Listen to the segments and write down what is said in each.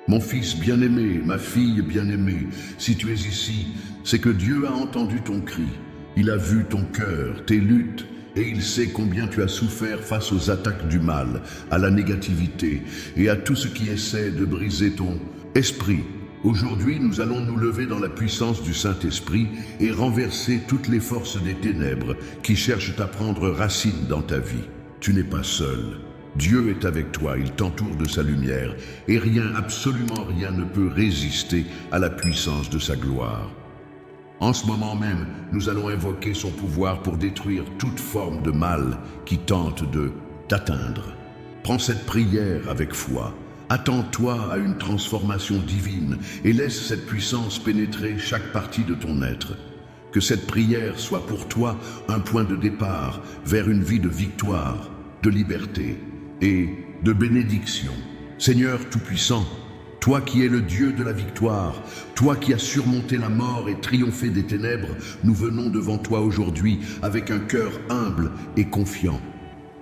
Mon fils bien-aimé, ma fille bien-aimée, si tu es ici, c'est que Dieu a entendu ton cri. Il a vu ton cœur, tes luttes, et il sait combien tu as souffert face aux attaques du mal, à la négativité et à tout ce qui essaie de briser ton esprit. Aujourd'hui, nous allons nous lever dans la puissance du Saint-Esprit et renverser toutes les forces des ténèbres qui cherchent à prendre racine dans ta vie. Tu n'es pas seul. Dieu est avec toi, il t'entoure de sa lumière, et rien, absolument rien ne peut résister à la puissance de sa gloire. En ce moment même, nous allons invoquer son pouvoir pour détruire toute forme de mal qui tente de t'atteindre. Prends cette prière avec foi. Attends-toi à une transformation divine et laisse cette puissance pénétrer chaque partie de ton être. Que cette prière soit pour toi un point de départ vers une vie de victoire, de liberté et de bénédiction. Seigneur Tout-Puissant, toi qui es le Dieu de la victoire, toi qui as surmonté la mort et triomphé des ténèbres, nous venons devant toi aujourd'hui avec un cœur humble et confiant.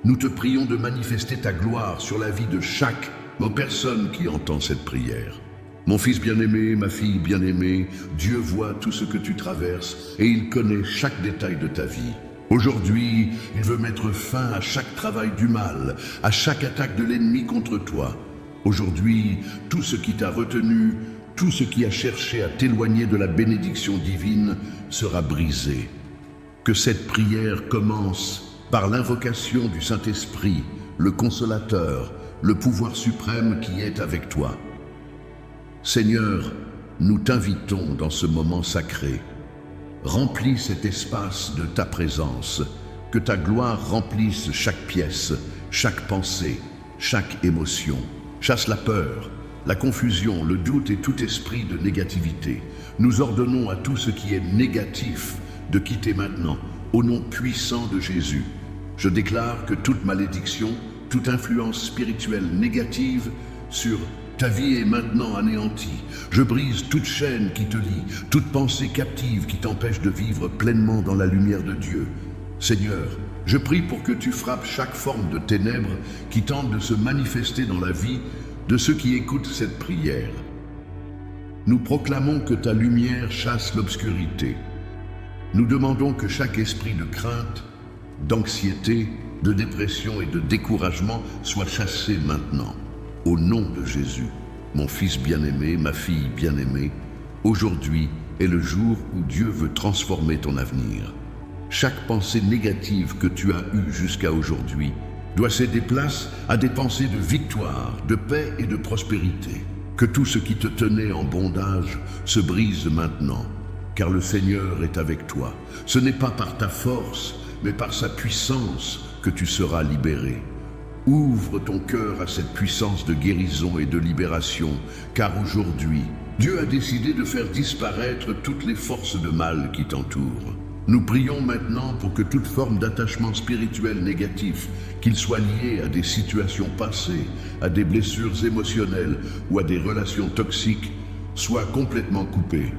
Nous te prions de manifester ta gloire sur la vie de chaque personne qui entend cette prière. Mon fils bien-aimé, ma fille bien-aimée, Dieu voit tout ce que tu traverses et il connaît chaque détail de ta vie. Aujourd'hui, il veut mettre fin à chaque travail du mal, à chaque attaque de l'ennemi contre toi. Aujourd'hui, tout ce qui t'a retenu, tout ce qui a cherché à t'éloigner de la bénédiction divine sera brisé. Que cette prière commence par l'invocation du Saint-Esprit, le Consolateur, le pouvoir suprême qui est avec toi. Seigneur, nous t'invitons dans ce moment sacré. Remplis cet espace de ta présence, que ta gloire remplisse chaque pièce, chaque pensée, chaque émotion. Chasse la peur, la confusion, le doute et tout esprit de négativité. Nous ordonnons à tout ce qui est négatif de quitter maintenant, au nom puissant de Jésus. Je déclare que toute malédiction, toute influence spirituelle négative sur ta vie est maintenant anéantie. Je brise toute chaîne qui te lie, toute pensée captive qui t'empêche de vivre pleinement dans la lumière de Dieu. Seigneur, je prie pour que tu frappes chaque forme de ténèbres qui tente de se manifester dans la vie de ceux qui écoutent cette prière. Nous proclamons que ta lumière chasse l'obscurité. Nous demandons que chaque esprit de crainte, d'anxiété, de dépression et de découragement soit chassé maintenant. Au nom de Jésus, mon fils bien-aimé, ma fille bien-aimée, aujourd'hui est le jour où Dieu veut transformer ton avenir. Chaque pensée négative que tu as eue jusqu'à aujourd'hui doit céder place à des pensées de victoire, de paix et de prospérité. Que tout ce qui te tenait en bondage se brise maintenant, car le Seigneur est avec toi. Ce n'est pas par ta force, mais par sa puissance que tu seras libéré. Ouvre ton cœur à cette puissance de guérison et de libération, car aujourd'hui, Dieu a décidé de faire disparaître toutes les forces de mal qui t'entourent. Nous prions maintenant pour que toute forme d'attachement spirituel négatif, qu'il soit lié à des situations passées, à des blessures émotionnelles ou à des relations toxiques, soit complètement coupé.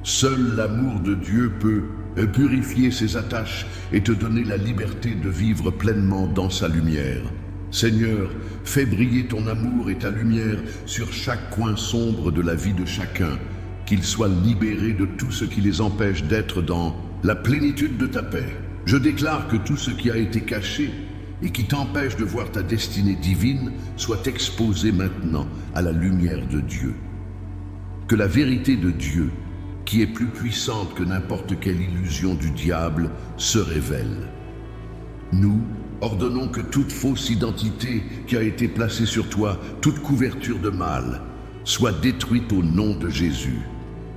Seul l'amour de Dieu peut purifier ces attaches et te donner la liberté de vivre pleinement dans sa lumière. Seigneur, fais briller ton amour et ta lumière sur chaque coin sombre de la vie de chacun, qu'ils soient libérés de tout ce qui les empêche d'être dans la plénitude de ta paix. Je déclare que tout ce qui a été caché et qui t'empêche de voir ta destinée divine soit exposé maintenant à la lumière de Dieu. Que la vérité de Dieu, qui est plus puissante que n'importe quelle illusion du diable, se révèle. Nous ordonnons que toute fausse identité qui a été placée sur toi, toute couverture de mal, soit détruite au nom de Jésus.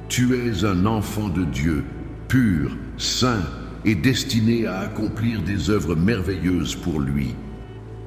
Tu es un enfant de Dieu, pur, saint et destiné à accomplir des œuvres merveilleuses pour lui.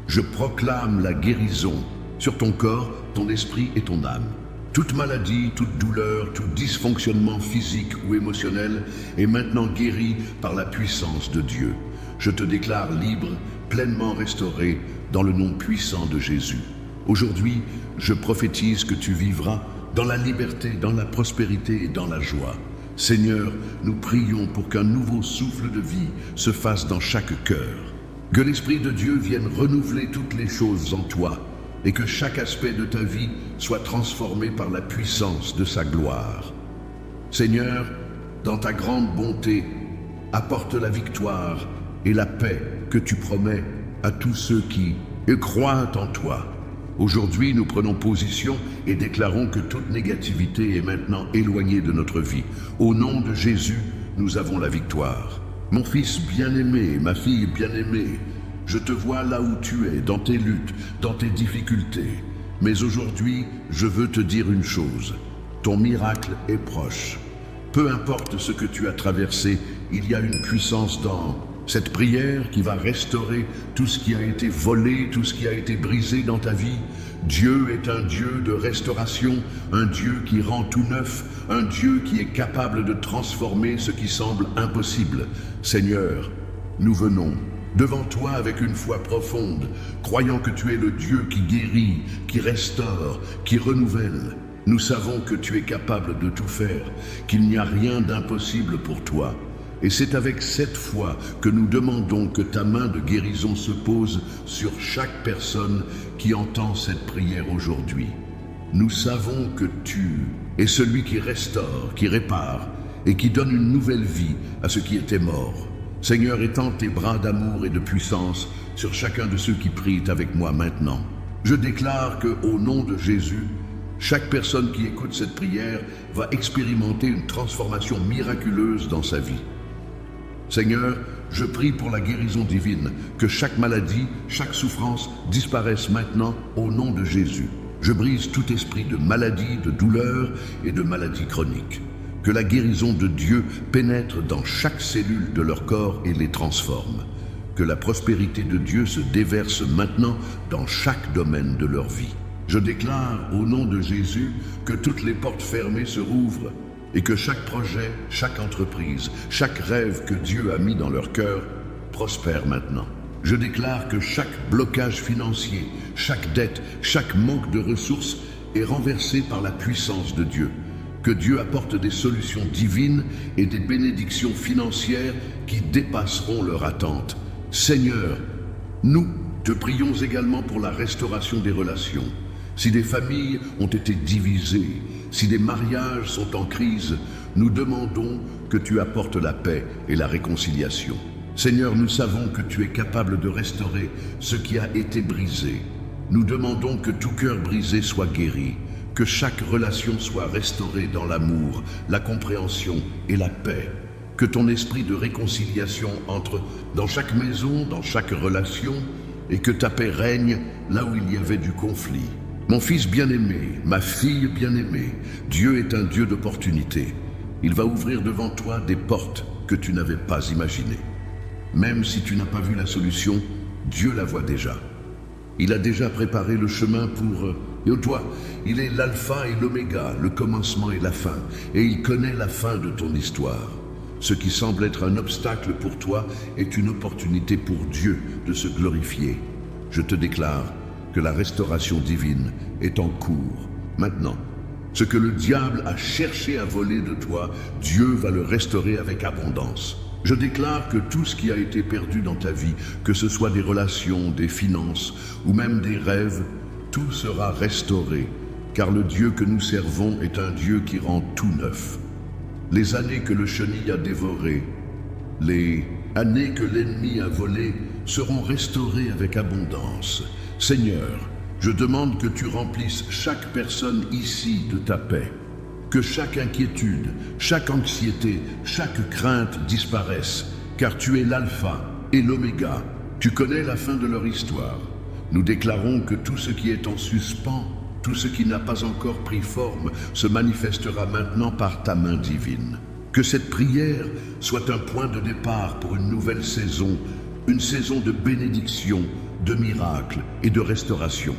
Je proclame la guérison sur ton corps, ton esprit et ton âme. Toute maladie, toute douleur, tout dysfonctionnement physique ou émotionnel est maintenant guéri par la puissance de Dieu. Je te déclare libre, pleinement restauré dans le nom puissant de Jésus. Aujourd'hui, je prophétise que tu vivras dans la liberté, dans la prospérité et dans la joie. Seigneur, nous prions pour qu'un nouveau souffle de vie se fasse dans chaque cœur. Que l'Esprit de Dieu vienne renouveler toutes les choses en toi et que chaque aspect de ta vie soit transformé par la puissance de sa gloire. Seigneur, dans ta grande bonté, apporte la victoire et la paix que tu promets à tous ceux qui croient en toi. Aujourd'hui, nous prenons position et déclarons que toute négativité est maintenant éloignée de notre vie. Au nom de Jésus, nous avons la victoire. Mon fils bien-aimé, ma fille bien-aimée, je te vois là où tu es, dans tes luttes, dans tes difficultés. Mais aujourd'hui, je veux te dire une chose. Ton miracle est proche. Peu importe ce que tu as traversé, il y a une puissance dans cette prière qui va restaurer tout ce qui a été volé, tout ce qui a été brisé dans ta vie. Dieu est un Dieu de restauration, un Dieu qui rend tout neuf, un Dieu qui est capable de transformer ce qui semble impossible. Seigneur, nous venons devant toi avec une foi profonde, croyant que tu es le Dieu qui guérit, qui restaure, qui renouvelle. Nous savons que tu es capable de tout faire, qu'il n'y a rien d'impossible pour toi. Et c'est avec cette foi que nous demandons que ta main de guérison se pose sur chaque personne qui entend cette prière aujourd'hui. Nous savons que tu es celui qui restaure, qui répare et qui donne une nouvelle vie à ce qui était mort. Seigneur, étends tes bras d'amour et de puissance sur chacun de ceux qui prient avec moi maintenant. Je déclare que, au nom de Jésus, chaque personne qui écoute cette prière va expérimenter une transformation miraculeuse dans sa vie. Seigneur, je prie pour la guérison divine, que chaque maladie, chaque souffrance disparaisse maintenant au nom de Jésus. Je brise tout esprit de maladie, de douleur et de maladie chronique. Que la guérison de Dieu pénètre dans chaque cellule de leur corps et les transforme. Que la prospérité de Dieu se déverse maintenant dans chaque domaine de leur vie. Je déclare au nom de Jésus que toutes les portes fermées se rouvrent et que chaque projet, chaque entreprise, chaque rêve que Dieu a mis dans leur cœur prospère maintenant. Je déclare que chaque blocage financier, chaque dette, chaque manque de ressources est renversé par la puissance de Dieu. Que Dieu apporte des solutions divines et des bénédictions financières qui dépasseront leur attente. Seigneur, nous te prions également pour la restauration des relations. Si des familles ont été divisées, si des mariages sont en crise, nous demandons que tu apportes la paix et la réconciliation. Seigneur, nous savons que tu es capable de restaurer ce qui a été brisé. Nous demandons que tout cœur brisé soit guéri, que chaque relation soit restaurée dans l'amour, la compréhension et la paix. Que ton esprit de réconciliation entre dans chaque maison, dans chaque relation, et que ta paix règne là où il y avait du conflit. Mon fils bien-aimé, ma fille bien-aimée, Dieu est un Dieu d'opportunités. Il va ouvrir devant toi des portes que tu n'avais pas imaginées. Même si tu n'as pas vu la solution, Dieu la voit déjà. Il a déjà préparé le chemin pour... Et toi, il est l'alpha et l'oméga, le commencement et la fin. Et il connaît la fin de ton histoire. Ce qui semble être un obstacle pour toi est une opportunité pour Dieu de se glorifier. Je te déclare que la restauration divine est en cours. Maintenant, ce que le diable a cherché à voler de toi, Dieu va le restaurer avec abondance. Je déclare que tout ce qui a été perdu dans ta vie, que ce soit des relations, des finances ou même des rêves, tout sera restauré, car le Dieu que nous servons est un Dieu qui rend tout neuf. Les années que le chenil a dévorées, les années que l'ennemi a volées, seront restaurées avec abondance. Seigneur, je demande que tu remplisses chaque personne ici de ta paix. Que chaque inquiétude, chaque anxiété, chaque crainte disparaisse, car tu es l'alpha et l'oméga. Tu connais la fin de leur histoire. Nous déclarons que tout ce qui est en suspens, tout ce qui n'a pas encore pris forme, se manifestera maintenant par ta main divine. Que cette prière soit un point de départ pour une nouvelle saison, une saison de bénédiction, de miracles et de restauration.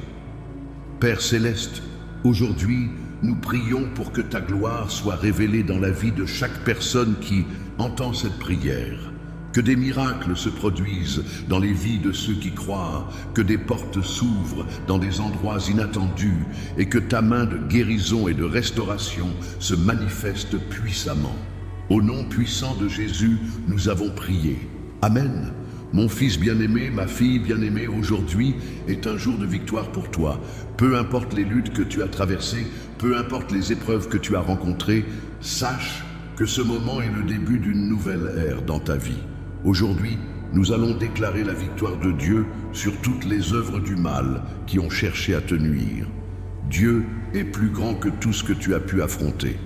Père céleste, aujourd'hui, nous prions pour que ta gloire soit révélée dans la vie de chaque personne qui entend cette prière. Que des miracles se produisent dans les vies de ceux qui croient, que des portes s'ouvrent dans des endroits inattendus et que ta main de guérison et de restauration se manifeste puissamment. Au nom puissant de Jésus, nous avons prié. Amen. Mon fils bien-aimé, ma fille bien-aimée, aujourd'hui est un jour de victoire pour toi. Peu importe les luttes que tu as traversées, peu importe les épreuves que tu as rencontrées, sache que ce moment est le début d'une nouvelle ère dans ta vie. Aujourd'hui, nous allons déclarer la victoire de Dieu sur toutes les œuvres du mal qui ont cherché à te nuire. Dieu est plus grand que tout ce que tu as pu affronter,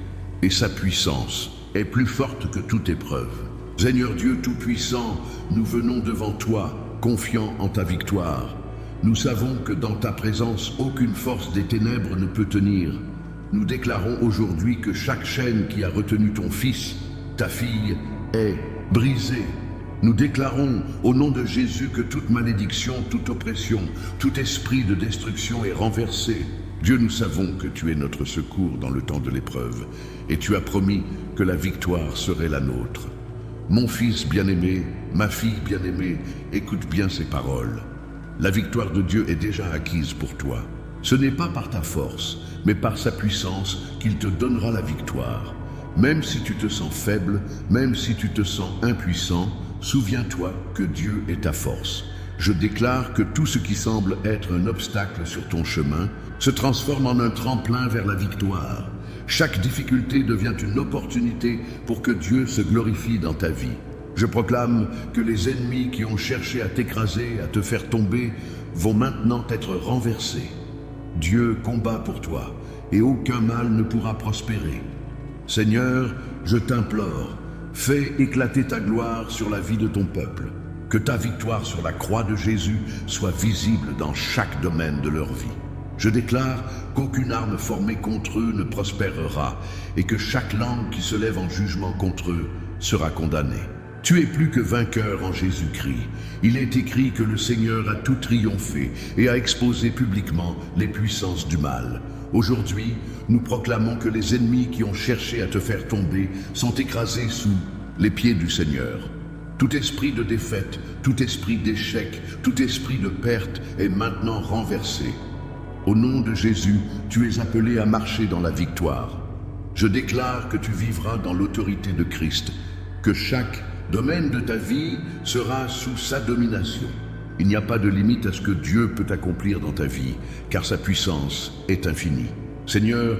et sa puissance est plus forte que toute épreuve. Seigneur Dieu Tout-Puissant, nous venons devant toi, confiants en ta victoire. Nous savons que dans ta présence, aucune force des ténèbres ne peut tenir. Nous déclarons aujourd'hui que chaque chaîne qui a retenu ton fils, ta fille, est brisée. Nous déclarons au nom de Jésus que toute malédiction, toute oppression, tout esprit de destruction est renversé. Dieu, nous savons que tu es notre secours dans le temps de l'épreuve, et tu as promis que la victoire serait la nôtre. Mon fils bien-aimé, ma fille bien-aimée, écoute bien ces paroles. La victoire de Dieu est déjà acquise pour toi. Ce n'est pas par ta force, mais par sa puissance qu'il te donnera la victoire. Même si tu te sens faible, même si tu te sens impuissant, souviens-toi que Dieu est ta force. Je déclare que tout ce qui semble être un obstacle sur ton chemin se transforme en un tremplin vers la victoire. Chaque difficulté devient une opportunité pour que Dieu se glorifie dans ta vie. Je proclame que les ennemis qui ont cherché à t'écraser, à te faire tomber, vont maintenant être renversés. Dieu combat pour toi, et aucun mal ne pourra prospérer. Seigneur, je t'implore, fais éclater ta gloire sur la vie de ton peuple. Que ta victoire sur la croix de Jésus soit visible dans chaque domaine de leur vie. Je déclare qu'aucune arme formée contre eux ne prospérera et que chaque langue qui se lève en jugement contre eux sera condamnée. Tu es plus que vainqueur en Jésus-Christ. Il est écrit que le Seigneur a tout triomphé et a exposé publiquement les puissances du mal. Aujourd'hui, nous proclamons que les ennemis qui ont cherché à te faire tomber sont écrasés sous les pieds du Seigneur. Tout esprit de défaite, tout esprit d'échec, tout esprit de perte est maintenant renversé. Au nom de Jésus, tu es appelé à marcher dans la victoire. Je déclare que tu vivras dans l'autorité de Christ, que chaque domaine de ta vie sera sous sa domination. Il n'y a pas de limite à ce que Dieu peut accomplir dans ta vie, car sa puissance est infinie. Seigneur,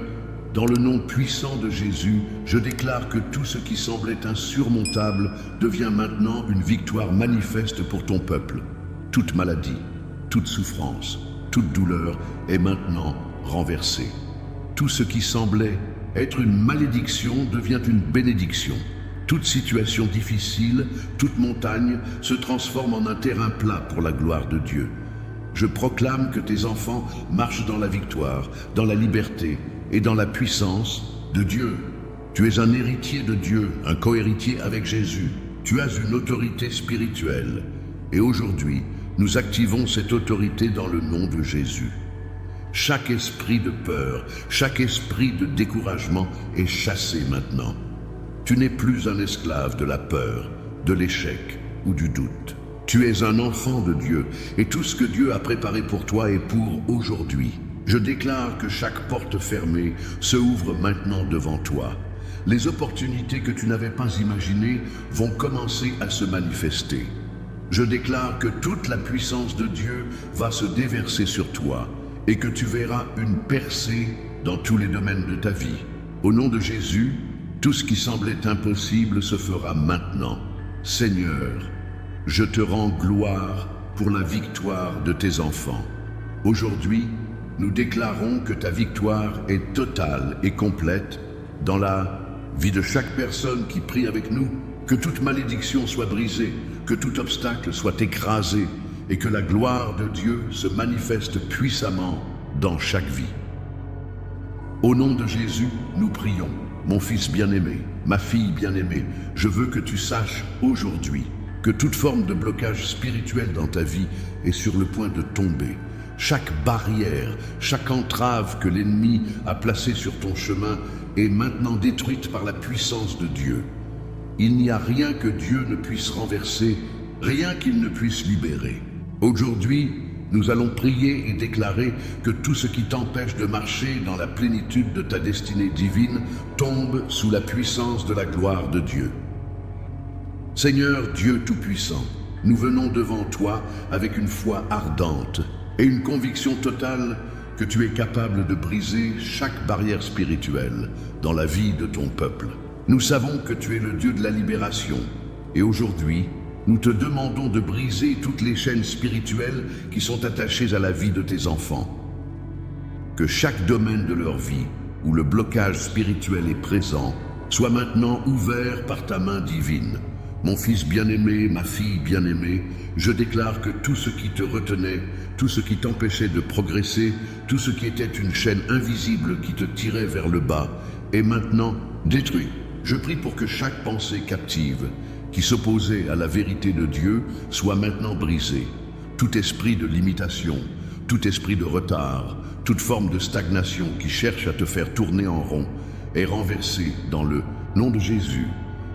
dans le nom puissant de Jésus, je déclare que tout ce qui semblait insurmontable devient maintenant une victoire manifeste pour ton peuple. Toute maladie, toute souffrance, toute douleur est maintenant renversée. Tout ce qui semblait être une malédiction devient une bénédiction. Toute situation difficile, toute montagne se transforme en un terrain plat pour la gloire de Dieu. Je proclame que tes enfants marchent dans la victoire, dans la liberté et dans la puissance de Dieu. Tu es un héritier de Dieu, un cohéritier avec Jésus. Tu as une autorité spirituelle. Et aujourd'hui, nous activons cette autorité dans le nom de Jésus. Chaque esprit de peur, chaque esprit de découragement est chassé maintenant. Tu n'es plus un esclave de la peur, de l'échec ou du doute. Tu es un enfant de Dieu et tout ce que Dieu a préparé pour toi est pour aujourd'hui. Je déclare que chaque porte fermée se ouvre maintenant devant toi. Les opportunités que tu n'avais pas imaginées vont commencer à se manifester. Je déclare que toute la puissance de Dieu va se déverser sur toi et que tu verras une percée dans tous les domaines de ta vie. Au nom de Jésus, tout ce qui semblait impossible se fera maintenant. Seigneur, je te rends gloire pour la victoire de tes enfants. Aujourd'hui, nous déclarons que ta victoire est totale et complète dans la vie de chaque personne qui prie avec nous. Que toute malédiction soit brisée, que tout obstacle soit écrasé et que la gloire de Dieu se manifeste puissamment dans chaque vie. Au nom de Jésus, nous prions. Mon fils bien-aimé, ma fille bien-aimée, je veux que tu saches aujourd'hui que toute forme de blocage spirituel dans ta vie est sur le point de tomber. Chaque barrière, chaque entrave que l'ennemi a placée sur ton chemin est maintenant détruite par la puissance de Dieu. Il n'y a rien que Dieu ne puisse renverser, rien qu'il ne puisse libérer. Aujourd'hui, nous allons prier et déclarer que tout ce qui t'empêche de marcher dans la plénitude de ta destinée divine tombe sous la puissance de la gloire de Dieu. Seigneur Dieu Tout-Puissant, nous venons devant toi avec une foi ardente et une conviction totale que tu es capable de briser chaque barrière spirituelle dans la vie de ton peuple. Nous savons que tu es le Dieu de la libération et aujourd'hui, nous te demandons de briser toutes les chaînes spirituelles qui sont attachées à la vie de tes enfants. Que chaque domaine de leur vie où le blocage spirituel est présent soit maintenant ouvert par ta main divine. Mon fils bien-aimé, ma fille bien-aimée, je déclare que tout ce qui te retenait, tout ce qui t'empêchait de progresser, tout ce qui était une chaîne invisible qui te tirait vers le bas, est maintenant détruit. Je prie pour que chaque pensée captive qui s'opposait à la vérité de Dieu soit maintenant brisée. Tout esprit de limitation, tout esprit de retard, toute forme de stagnation qui cherche à te faire tourner en rond est renversé dans le nom de Jésus.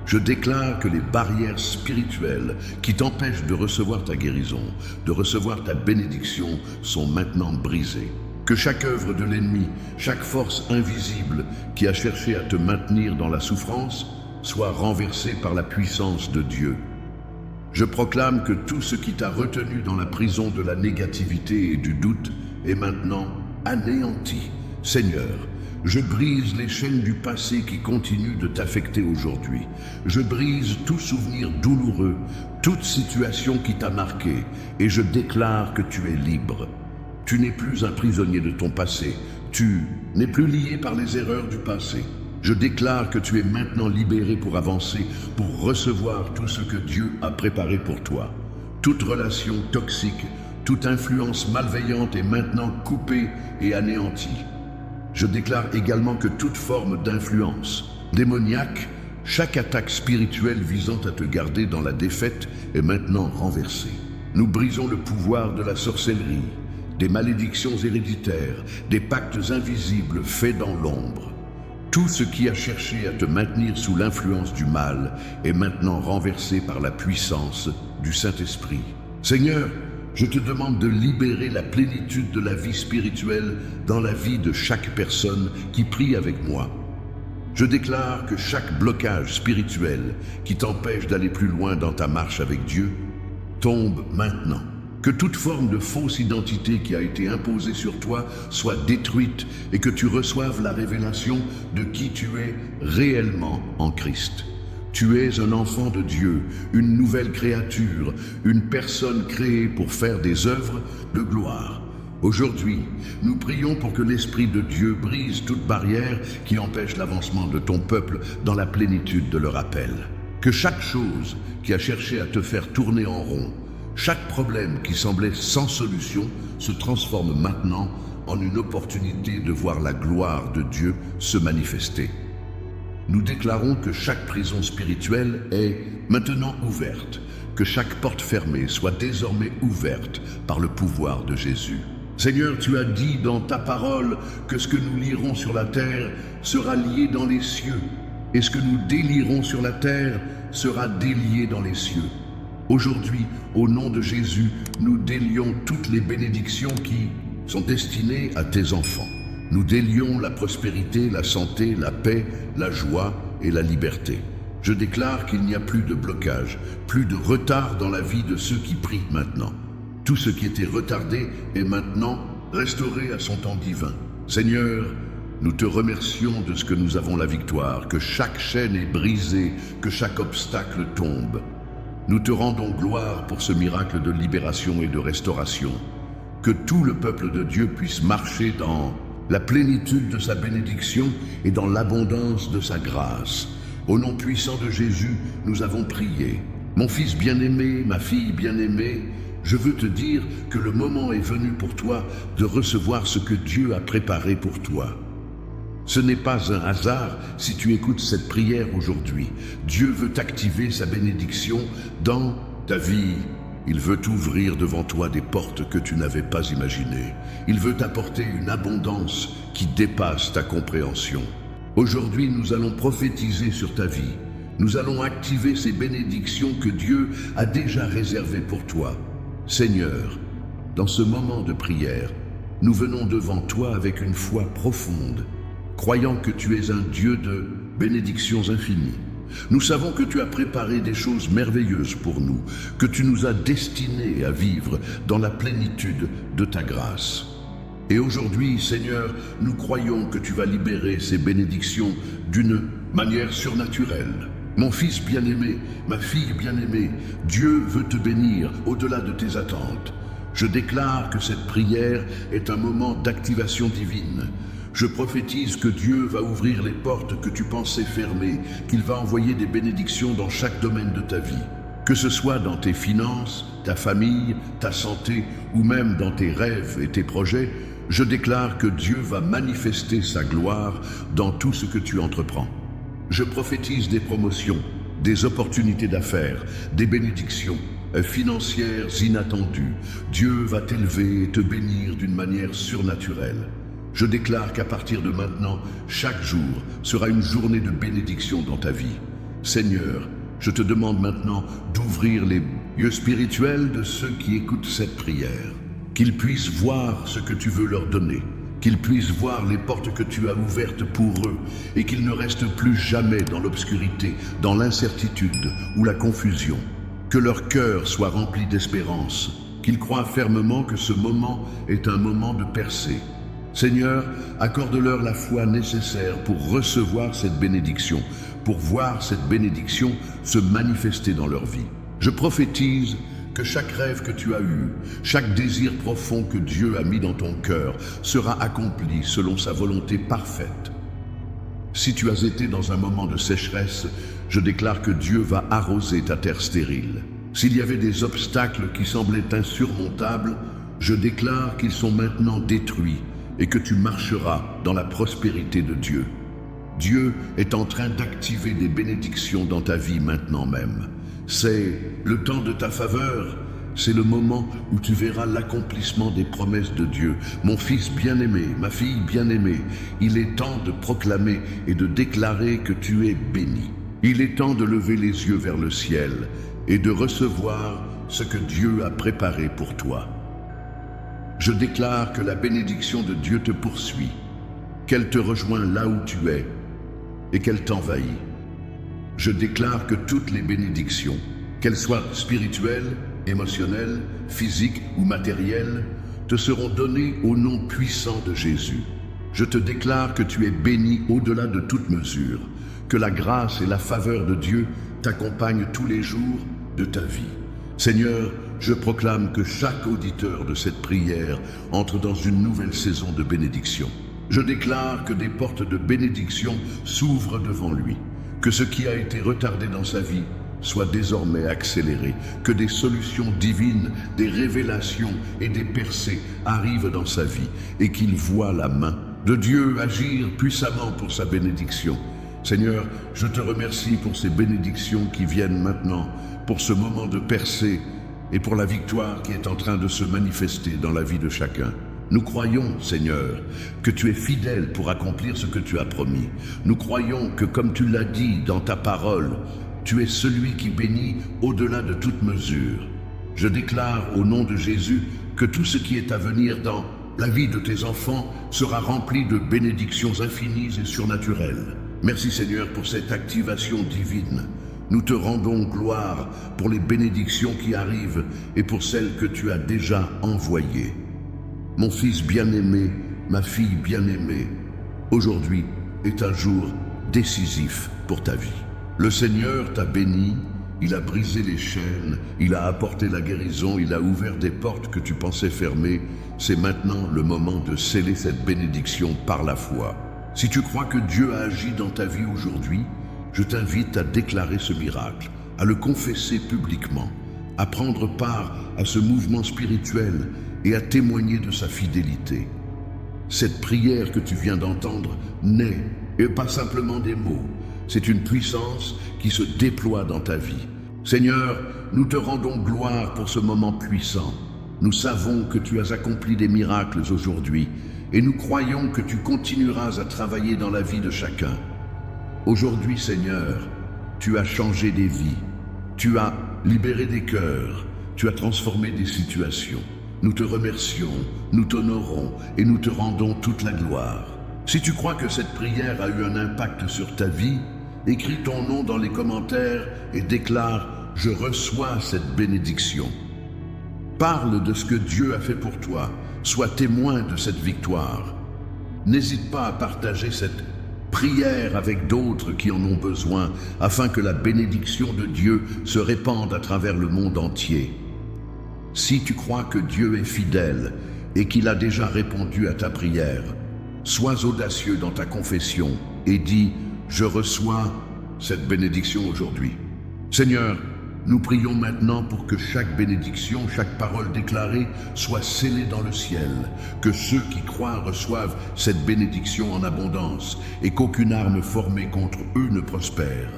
Je déclare que les barrières spirituelles qui t'empêchent de recevoir ta guérison, de recevoir ta bénédiction, sont maintenant brisées. Que chaque œuvre de l'ennemi, chaque force invisible qui a cherché à te maintenir dans la souffrance, soit renversée par la puissance de Dieu. Je proclame que tout ce qui t'a retenu dans la prison de la négativité et du doute est maintenant anéanti. Seigneur, je brise les chaînes du passé qui continuent de t'affecter aujourd'hui. Je brise tout souvenir douloureux, toute situation qui t'a marqué, et je déclare que tu es libre. Tu n'es plus un prisonnier de ton passé. Tu n'es plus lié par les erreurs du passé. Je déclare que tu es maintenant libéré pour avancer, pour recevoir tout ce que Dieu a préparé pour toi. Toute relation toxique, toute influence malveillante est maintenant coupée et anéantie. Je déclare également que toute forme d'influence démoniaque, chaque attaque spirituelle visant à te garder dans la défaite est maintenant renversée. Nous brisons le pouvoir de la sorcellerie, des malédictions héréditaires, des pactes invisibles faits dans l'ombre. Tout ce qui a cherché à te maintenir sous l'influence du mal est maintenant renversé par la puissance du Saint-Esprit. Seigneur, je te demande de libérer la plénitude de la vie spirituelle dans la vie de chaque personne qui prie avec moi. Je déclare que chaque blocage spirituel qui t'empêche d'aller plus loin dans ta marche avec Dieu tombe maintenant. Que toute forme de fausse identité qui a été imposée sur toi soit détruite et que tu reçoives la révélation de qui tu es réellement en Christ. Tu es un enfant de Dieu, une nouvelle créature, une personne créée pour faire des œuvres de gloire. Aujourd'hui, nous prions pour que l'Esprit de Dieu brise toute barrière qui empêche l'avancement de ton peuple dans la plénitude de leur appel. Que chaque chose qui a cherché à te faire tourner en rond, chaque problème qui semblait sans solution se transforme maintenant en une opportunité de voir la gloire de Dieu se manifester. Nous déclarons que chaque prison spirituelle est maintenant ouverte, que chaque porte fermée soit désormais ouverte par le pouvoir de Jésus. Seigneur, tu as dit dans ta parole que ce que nous lirons sur la terre sera lié dans les cieux, et ce que nous délierons sur la terre sera délié dans les cieux. Aujourd'hui, au nom de Jésus, nous délions toutes les bénédictions qui sont destinées à tes enfants. Nous délions la prospérité, la santé, la paix, la joie et la liberté. Je déclare qu'il n'y a plus de blocage, plus de retard dans la vie de ceux qui prient maintenant. Tout ce qui était retardé est maintenant restauré à son temps divin. Seigneur, nous te remercions de ce que nous avons la victoire, que chaque chaîne est brisée, que chaque obstacle tombe. Nous te rendons gloire pour ce miracle de libération et de restauration. Que tout le peuple de Dieu puisse marcher dans la plénitude de sa bénédiction et dans l'abondance de sa grâce. Au nom puissant de Jésus, nous avons prié. Mon fils bien-aimé, ma fille bien-aimée, je veux te dire que le moment est venu pour toi de recevoir ce que Dieu a préparé pour toi. Ce n'est pas un hasard si tu écoutes cette prière aujourd'hui. Dieu veut activer sa bénédiction dans ta vie. Il veut ouvrir devant toi des portes que tu n'avais pas imaginées. Il veut t'apporter une abondance qui dépasse ta compréhension. Aujourd'hui, nous allons prophétiser sur ta vie. Nous allons activer ces bénédictions que Dieu a déjà réservées pour toi. Seigneur, dans ce moment de prière, nous venons devant toi avec une foi profonde, croyant que tu es un Dieu de bénédictions infinies. Nous savons que tu as préparé des choses merveilleuses pour nous, que tu nous as destinés à vivre dans la plénitude de ta grâce. Et aujourd'hui, Seigneur, nous croyons que tu vas libérer ces bénédictions d'une manière surnaturelle. Mon fils bien-aimé, ma fille bien-aimée, Dieu veut te bénir au-delà de tes attentes. Je déclare que cette prière est un moment d'activation divine. Je prophétise que Dieu va ouvrir les portes que tu pensais fermées, qu'il va envoyer des bénédictions dans chaque domaine de ta vie. Que ce soit dans tes finances, ta famille, ta santé ou même dans tes rêves et tes projets, je déclare que Dieu va manifester sa gloire dans tout ce que tu entreprends. Je prophétise des promotions, des opportunités d'affaires, des bénédictions financières inattendues. Dieu va t'élever et te bénir d'une manière surnaturelle. Je déclare qu'à partir de maintenant, chaque jour sera une journée de bénédiction dans ta vie. Seigneur, je te demande maintenant d'ouvrir les yeux spirituels de ceux qui écoutent cette prière, qu'ils puissent voir ce que tu veux leur donner, qu'ils puissent voir les portes que tu as ouvertes pour eux et qu'ils ne restent plus jamais dans l'obscurité, dans l'incertitude ou la confusion. Que leur cœur soit rempli d'espérance, qu'ils croient fermement que ce moment est un moment de percée. Seigneur, accorde-leur la foi nécessaire pour recevoir cette bénédiction, pour voir cette bénédiction se manifester dans leur vie. Je prophétise que chaque rêve que tu as eu, chaque désir profond que Dieu a mis dans ton cœur sera accompli selon sa volonté parfaite. Si tu as été dans un moment de sécheresse, je déclare que Dieu va arroser ta terre stérile. S'il y avait des obstacles qui semblaient insurmontables, je déclare qu'ils sont maintenant détruits et que tu marcheras dans la prospérité de Dieu. Dieu est en train d'activer des bénédictions dans ta vie maintenant même. C'est le temps de ta faveur, c'est le moment où tu verras l'accomplissement des promesses de Dieu. Mon fils bien-aimé, ma fille bien-aimée, il est temps de proclamer et de déclarer que tu es béni. Il est temps de lever les yeux vers le ciel et de recevoir ce que Dieu a préparé pour toi. Je déclare que la bénédiction de Dieu te poursuit, qu'elle te rejoint là où tu es et qu'elle t'envahit. Je déclare que toutes les bénédictions, qu'elles soient spirituelles, émotionnelles, physiques ou matérielles, te seront données au nom puissant de Jésus. Je te déclare que tu es béni au-delà de toute mesure, que la grâce et la faveur de Dieu t'accompagnent tous les jours de ta vie. Seigneur, je proclame que chaque auditeur de cette prière entre dans une nouvelle saison de bénédiction. Je déclare que des portes de bénédiction s'ouvrent devant lui, que ce qui a été retardé dans sa vie soit désormais accéléré, que des solutions divines, des révélations et des percées arrivent dans sa vie et qu'il voit la main de Dieu agir puissamment pour sa bénédiction. Seigneur, je te remercie pour ces bénédictions qui viennent maintenant, pour ce moment de percée et pour la victoire qui est en train de se manifester dans la vie de chacun. Nous croyons, Seigneur, que tu es fidèle pour accomplir ce que tu as promis. Nous croyons que, comme tu l'as dit dans ta parole, tu es celui qui bénit au-delà de toute mesure. Je déclare au nom de Jésus que tout ce qui est à venir dans la vie de tes enfants sera rempli de bénédictions infinies et surnaturelles. Merci Seigneur pour cette activation divine. Nous te rendons gloire pour les bénédictions qui arrivent et pour celles que tu as déjà envoyées. Mon fils bien-aimé, ma fille bien-aimée, aujourd'hui est un jour décisif pour ta vie. Le Seigneur t'a béni, il a brisé les chaînes, il a apporté la guérison, il a ouvert des portes que tu pensais fermées. C'est maintenant le moment de sceller cette bénédiction par la foi. Si tu crois que Dieu a agi dans ta vie aujourd'hui, je t'invite à déclarer ce miracle, à le confesser publiquement, à prendre part à ce mouvement spirituel et à témoigner de sa fidélité. Cette prière que tu viens d'entendre n'est pas simplement des mots, c'est une puissance qui se déploie dans ta vie. Seigneur, nous te rendons gloire pour ce moment puissant. Nous savons que tu as accompli des miracles aujourd'hui et nous croyons que tu continueras à travailler dans la vie de chacun. Aujourd'hui, Seigneur, tu as changé des vies, tu as libéré des cœurs, tu as transformé des situations. Nous te remercions, nous t'honorons et nous te rendons toute la gloire. Si tu crois que cette prière a eu un impact sur ta vie, Écris ton nom dans les commentaires et déclare « Je reçois cette bénédiction ». Parle de ce que Dieu a fait pour toi. Sois témoin de cette victoire. N'hésite pas à partager cette prière avec d'autres qui en ont besoin afin que la bénédiction de Dieu se répande à travers le monde entier. Si tu crois que Dieu est fidèle et qu'il a déjà répondu à ta prière, sois audacieux dans ta confession et dis « Je reçois cette bénédiction aujourd'hui ». Seigneur, nous prions maintenant pour que chaque bénédiction, chaque parole déclarée soit scellée dans le ciel, que ceux qui croient reçoivent cette bénédiction en abondance et qu'aucune arme formée contre eux ne prospère.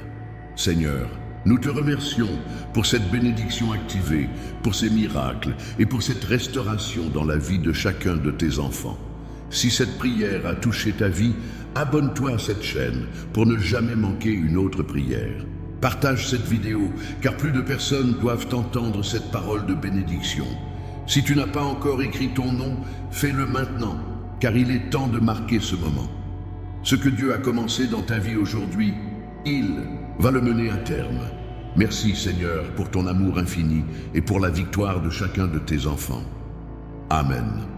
Seigneur, nous te remercions pour cette bénédiction activée, pour ces miracles et pour cette restauration dans la vie de chacun de tes enfants. Si cette prière a touché ta vie, abonne-toi à cette chaîne pour ne jamais manquer une autre prière. Partage cette vidéo, car plus de personnes doivent entendre cette parole de bénédiction. Si tu n'as pas encore écrit ton nom, fais-le maintenant, car il est temps de marquer ce moment. Ce que Dieu a commencé dans ta vie aujourd'hui, il va le mener à terme. Merci Seigneur pour ton amour infini et pour la victoire de chacun de tes enfants. Amen.